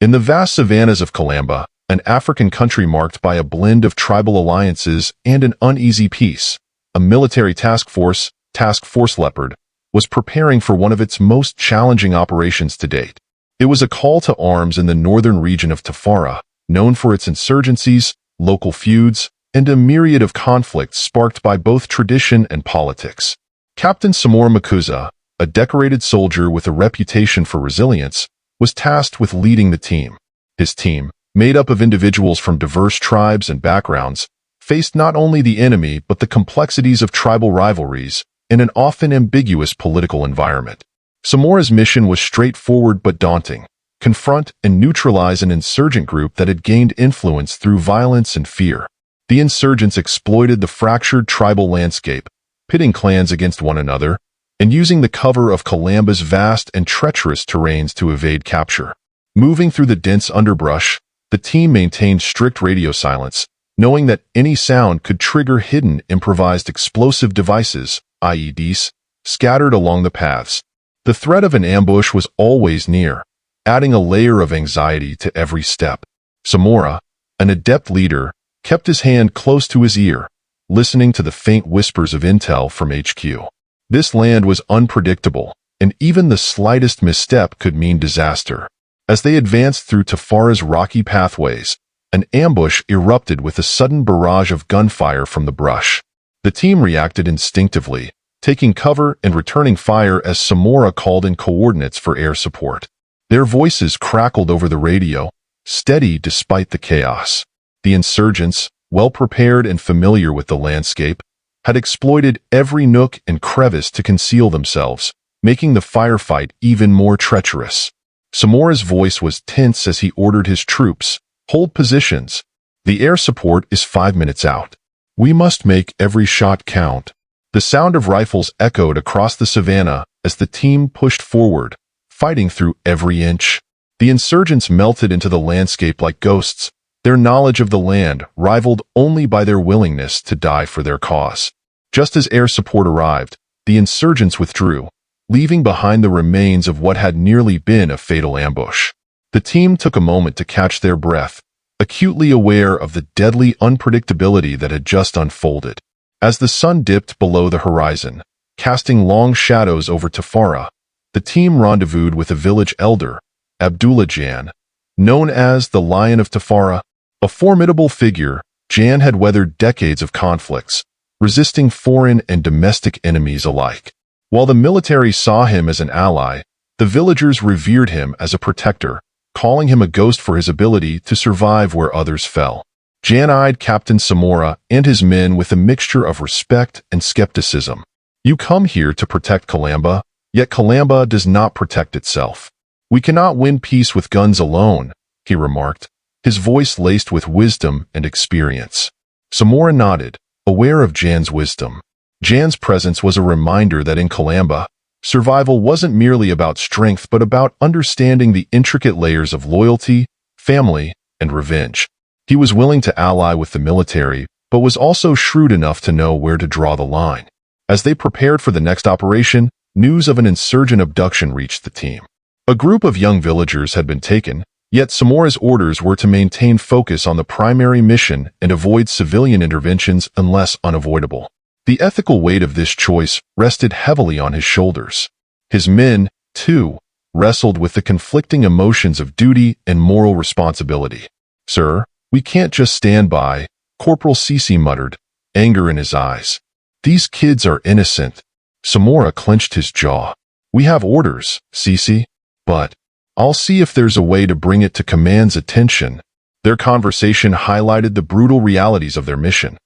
In the vast savannas of Kilamba, an African country marked by a blend of tribal alliances and an uneasy peace, a military task force, Task Force Leopard, was preparing for one of its most challenging operations to date. It was a call to arms in the northern region of Tifara, known for its insurgencies, local feuds, and a myriad of conflicts sparked by both tradition and politics. Captain Samora Makuza, a decorated soldier with a reputation for resilience, was tasked with leading the team. His team, made up of individuals from diverse tribes and backgrounds, faced not only the enemy but the complexities of tribal rivalries in an often ambiguous political environment. Samora's mission was straightforward but daunting: confront and neutralize an insurgent group that had gained influence through violence and fear. The insurgents exploited the fractured tribal landscape, pitting clans against one another, and using the cover of Kilamba's vast and treacherous terrains to evade capture. Moving through the dense underbrush, the team maintained strict radio silence, knowing that any sound could trigger hidden improvised explosive devices, IEDs, scattered along the paths. The threat of an ambush was always near, adding a layer of anxiety to every step. Samora, an adept leader, kept his hand close to his ear, listening to the faint whispers of intel from HQ. This land was unpredictable, and even the slightest misstep could mean disaster. As they advanced through Tifara's rocky pathways, an ambush erupted with a sudden barrage of gunfire from the brush. The team reacted instinctively, taking cover and returning fire as Samora called in coordinates for air support. Their voices crackled over the radio, steady despite the chaos. The insurgents, well-prepared and familiar with the landscape, had exploited every nook and crevice to conceal themselves, making the firefight even more treacherous. Samora's voice was tense as he ordered his troops, "Hold positions. The air support is 5 minutes out. We must make every shot count." The sound of rifles echoed across the savannah as the team pushed forward, fighting through every inch. The insurgents melted into the landscape like ghosts, their knowledge of the land rivaled only by their willingness to die for their cause. Just as air support arrived, the insurgents withdrew, leaving behind the remains of what had nearly been a fatal ambush. The team took a moment to catch their breath, acutely aware of the deadly unpredictability that had just unfolded. As the sun dipped below the horizon, casting long shadows over Tifara, the team rendezvoused with a village elder, Abdullah Jan, known as the Lion of Tifara. A formidable figure, Jan had weathered decades of conflicts, resisting foreign and domestic enemies alike. While the military saw him as an ally, the villagers revered him as a protector, calling him a ghost for his ability to survive where others fell. Jan eyed Captain Samora and his men with a mixture of respect and skepticism. "You come here to protect Kilamba, yet Kilamba does not protect itself. We cannot win peace with guns alone," he remarked, his voice laced with wisdom and experience. Samora nodded, aware of Jan's wisdom. Jan's presence was a reminder that in Kilamba, survival wasn't merely about strength but about understanding the intricate layers of loyalty, family, and revenge. He was willing to ally with the military, but was also shrewd enough to know where to draw the line. As they prepared for the next operation, news of an insurgent abduction reached the team. A group of young villagers had been taken, yet Samora's orders were to maintain focus on the primary mission and avoid civilian interventions unless unavoidable. The ethical weight of this choice rested heavily on his shoulders. His men, too, wrestled with the conflicting emotions of duty and moral responsibility. "Sir, we can't just stand by," Corporal Sisi muttered, anger in his eyes. "These kids are innocent." Samora clenched his jaw. "We have orders, Sisi, but I'll see if there's a way to bring it to command's attention." Their conversation highlighted the brutal realities of their mission.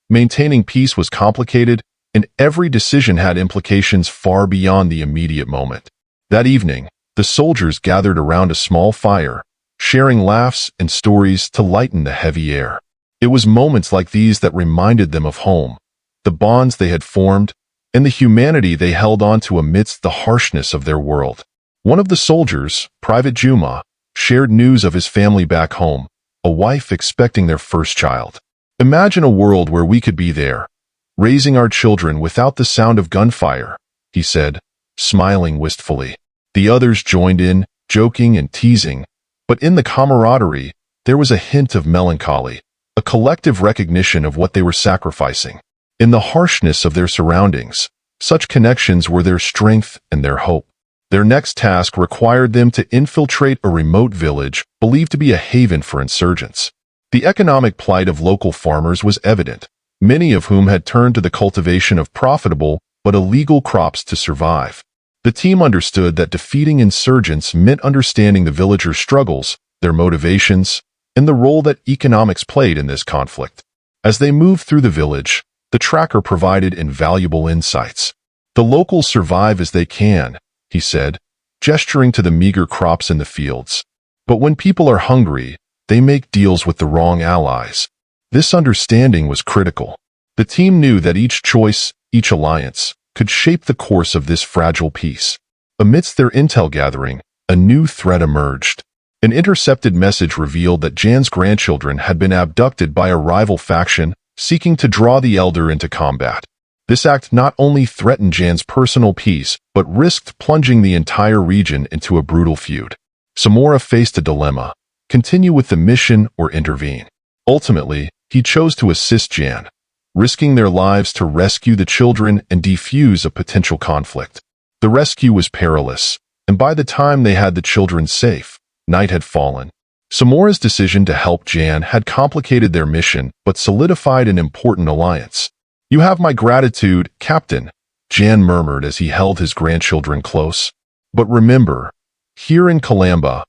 Maintaining peace was complicated, and every decision had implications far beyond the immediate moment. That evening, the soldiers gathered around a small fire, sharing laughs and stories to lighten the heavy air. It was moments like these that reminded them of home, the bonds they had formed, and the humanity they held on to amidst the harshness of their world. One of the soldiers, Private Juma, shared news of his family back home, a wife expecting their first child. "Imagine a world where we could be there, raising our children without the sound of gunfire," he said, smiling wistfully. The others joined in, joking and teasing, But in the camaraderie, there was a hint of melancholy, a collective recognition of what they were sacrificing. In the harshness of their surroundings, such connections were their strength and their hope. Their next task required them to infiltrate a remote village believed to be a haven for insurgents. The economic plight of local farmers was evident, many of whom had turned to the cultivation of profitable but illegal crops to survive. The team understood that defeating insurgents meant understanding the villagers' struggles, their motivations, and the role that economics played in this conflict. As they moved through the village, the tracker provided invaluable insights. "The locals survive as they can," he said, gesturing to the meager crops in the fields. "But when people are hungry, they make deals with the wrong allies." This understanding was critical. The team knew that each choice, each alliance, could shape the course of this fragile peace. Amidst their intel gathering, a new threat emerged. An intercepted message revealed that Jan's grandchildren had been abducted by a rival faction seeking to draw the elder into combat. This act not only threatened Jan's personal peace, but risked plunging the entire region into a brutal feud. Samora faced a dilemma: continue with the mission or intervene. Ultimately, he chose to assist Jan, risking their lives to rescue the children and defuse a potential conflict. The rescue was perilous, and by the time they had the children safe, night had fallen. Samora's decision to help Jan had complicated their mission but solidified an important alliance. "You have my gratitude, Captain," Jan murmured as he held his grandchildren close. "But remember, here in Kilamba,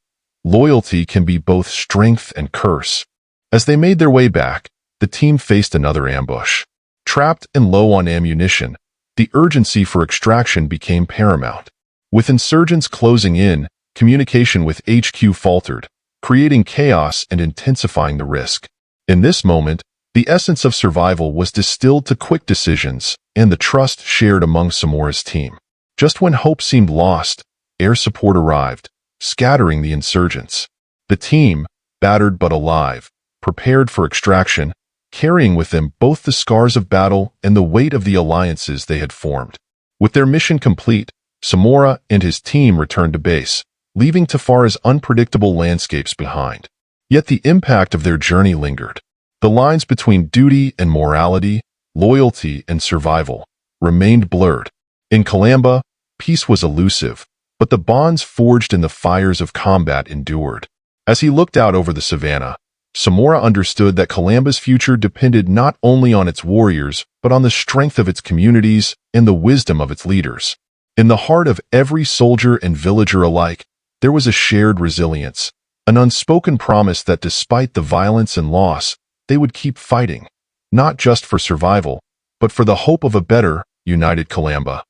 loyalty can be both strength and curse." As they made their way back, the team faced another ambush. Trapped and low on ammunition, the urgency for extraction became paramount. With insurgents closing in, communication with HQ faltered, creating chaos and intensifying the risk. In this moment, the essence of survival was distilled to quick decisions and the trust shared among Samora's team. Just when hope seemed lost, air support arrived, scattering the insurgents. The team, battered but alive, prepared for extraction, carrying with them both the scars of battle and the weight of the alliances they had formed. With their mission complete, Samora and his team returned to base, leaving Tifara's unpredictable landscapes behind. Yet the impact of their journey lingered. The lines between duty and morality, loyalty and survival, remained blurred. In Kilamba, peace was elusive, but the bonds forged in the fires of combat endured. As he looked out over the savannah, Samora understood that Kilamba's future depended not only on its warriors, but on the strength of its communities and the wisdom of its leaders. In the heart of every soldier and villager alike, there was a shared resilience, an unspoken promise that despite the violence and loss, they would keep fighting, not just for survival, but for the hope of a better, united Kilamba.